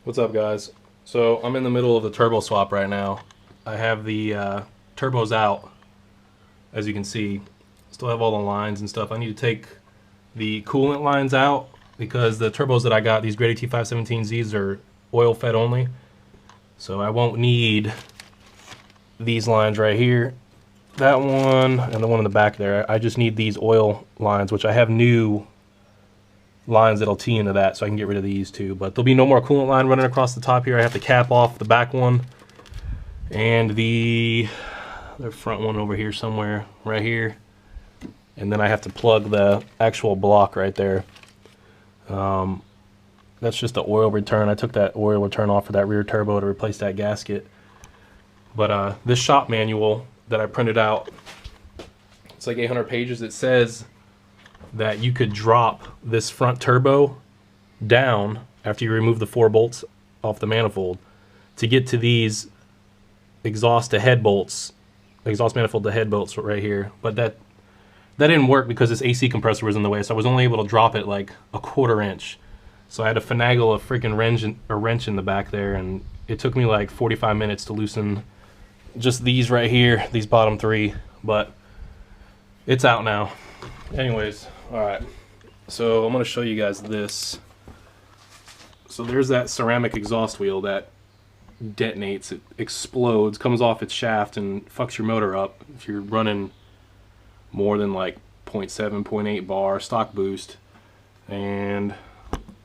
What's up, guys? So I'm in the middle of the turbo swap right now. I have the turbos out, as you can see. Still have all the lines and stuff. I need to take the coolant lines out because the turbos that I got, these Greddy T517zs, are oil fed only. So I won't need these lines right here, that one, and the one in the back there. I just need these oil lines, which I have new lines that'll tee into that, so I can get rid of these too. But there'll be no more coolant line running across the top here. I have to cap off the back one and the front one over here somewhere, right here. And then I have to plug the actual block right there. That's just the oil return. I took that oil return off for that rear turbo to replace that gasket. But this shop manual that I printed out, it's like 800 pages. It says that you could drop this front turbo down after you remove the 4 bolts off the manifold to get to these exhaust manifold to head bolts right here. But that didn't work because this AC compressor was in the way, so I was only able to drop it like a 1/4 inch. So I had to finagle a freaking wrench in the back there, and it took me like 45 minutes to loosen just these right here, these bottom 3, but it's out now. Anyways, alright, so I'm going to show you guys this. So there's that ceramic exhaust wheel that detonates, it explodes, comes off its shaft and fucks your motor up if you're running more than like 0.7, 0.8 bar stock boost. And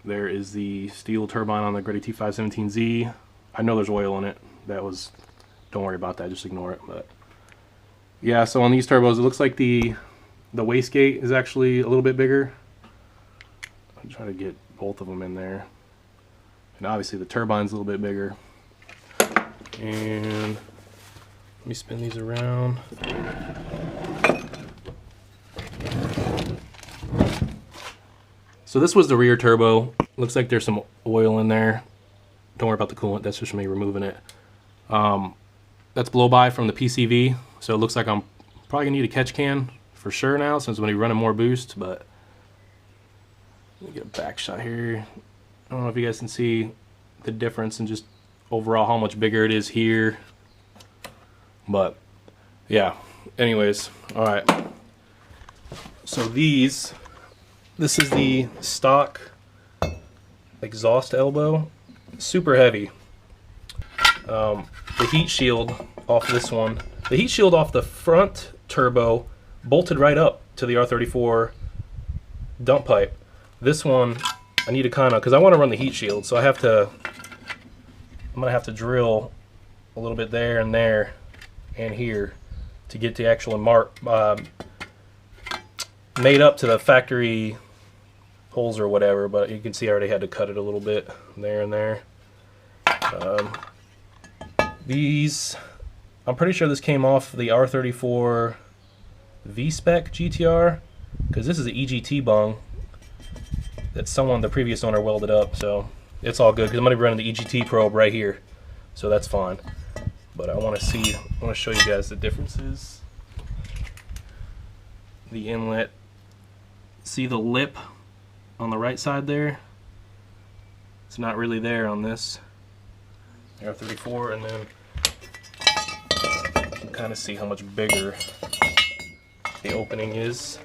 there is the steel turbine on the Greddy T517z. I know there's oil in it. Don't worry about that, just ignore it. But yeah, so on these turbos, it looks like the wastegate is actually a little bit bigger. I'm trying to get both of them in there. And obviously the turbine's a little bit bigger. And let me spin these around. So this was the rear turbo. Looks like there's some oil in there. Don't worry about the coolant, that's just me removing it. That's blow by from the PCV, so it looks like I'm probably gonna need a catch can for sure now, since I'm gonna be running more boost. But let me get a back shot here. I don't know if you guys can see the difference in just overall how much bigger it is here. But yeah, anyways, alright. So this is the stock exhaust elbow. Super heavy. The heat shield off this one, the heat shield off the front turbo bolted right up to the R34 dump pipe. This one I need to kind of, because I want to run the heat shield, so I'm gonna have to drill a little bit there and here to get the actual made up to the factory holes or whatever. But you can see I already had to cut it a little bit there and there. These, I'm pretty sure this came off the R34 V-Spec GTR, because this is an EGT bung that the previous owner welded up, so it's all good because I'm going to be running the EGT probe right here, so that's fine. But I want to show you guys the differences. The inlet, see the lip on the right side there? It's not really there on this R34, and then you can kind of see how much bigger the opening is.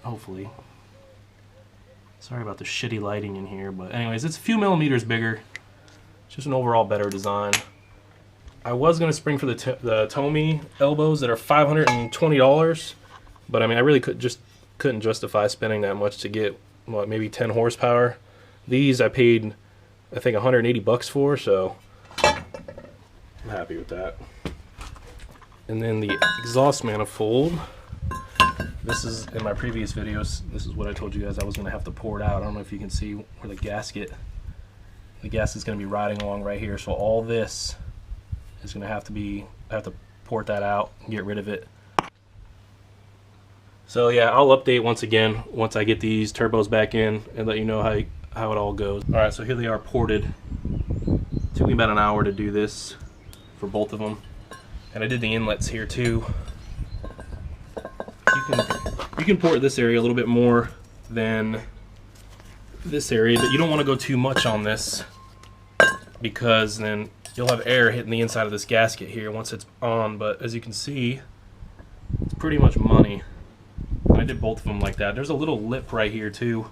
Hopefully. Sorry about the shitty lighting in here, but anyways, it's a few millimeters bigger. It's just an overall better design. I was going to spring for the Tomy elbows that are $520, but I mean, I really couldn't justify spending that much to get, what, maybe 10 horsepower. These I paid, I think, 180 bucks for, so I'm happy with that. And then the exhaust manifold. This is, in my previous videos, this is what I told you guys I was going to have to pour it out. I don't know if you can see where the gas is going to be riding along right here. So all this is going to have to port that out and get rid of it. So yeah, I'll update once I get these turbos back in and let you know how it all goes. Alright, so here they are ported. It took me about an hour to do this for both of them. And I did the inlets here too. You can port this area a little bit more than this area, but you don't want to go too much on this because then you'll have air hitting the inside of this gasket here once it's on. But as you can see, it's pretty much money. I did both of them like that. There's a little lip right here too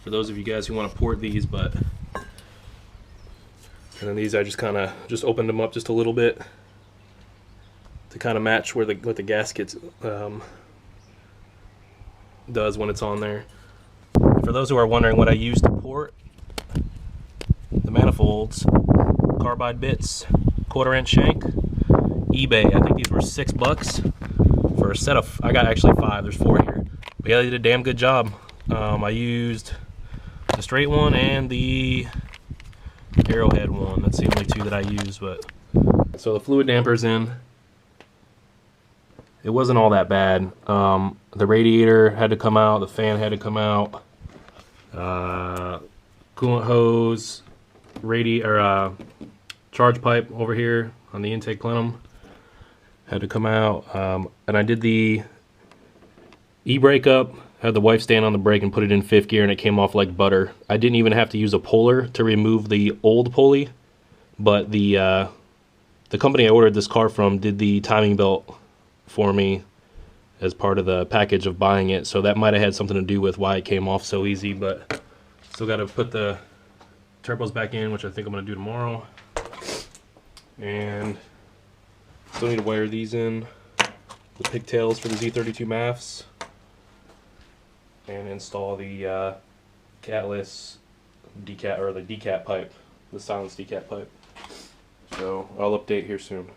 for those of you guys who want to port these, but and then these I just kind of opened them up just a little bit to kind of match where what the gasket does when it's on there. For those who are wondering what I use to port the manifolds, carbide bits, 1/4 inch shank, eBay. I think these were $6 for a set of. I got actually 5. There's 4 here. But yeah, they did a damn good job. I used the straight one and the arrowhead one. That's the only 2 that I used. But so the fluid damper's in. It wasn't all that bad. The radiator had to come out. The fan had to come out. Coolant hose, charge pipe over here on the intake plenum had to come out. And I did the e-brake up. Had the wife stand on the brake and put it in 5th gear, and it came off like butter. I didn't even have to use a puller to remove the old pulley, but the company I ordered this car from did the timing belt for me as part of the package of buying it, so that might have had something to do with why it came off so easy. But still got to put the turbos back in, which I think I'm going to do tomorrow, and still need to wire these in, the pigtails for the Z32 MAFs, and install the catless decat, or the decat pipe, the silence decat pipe. So I'll update here soon.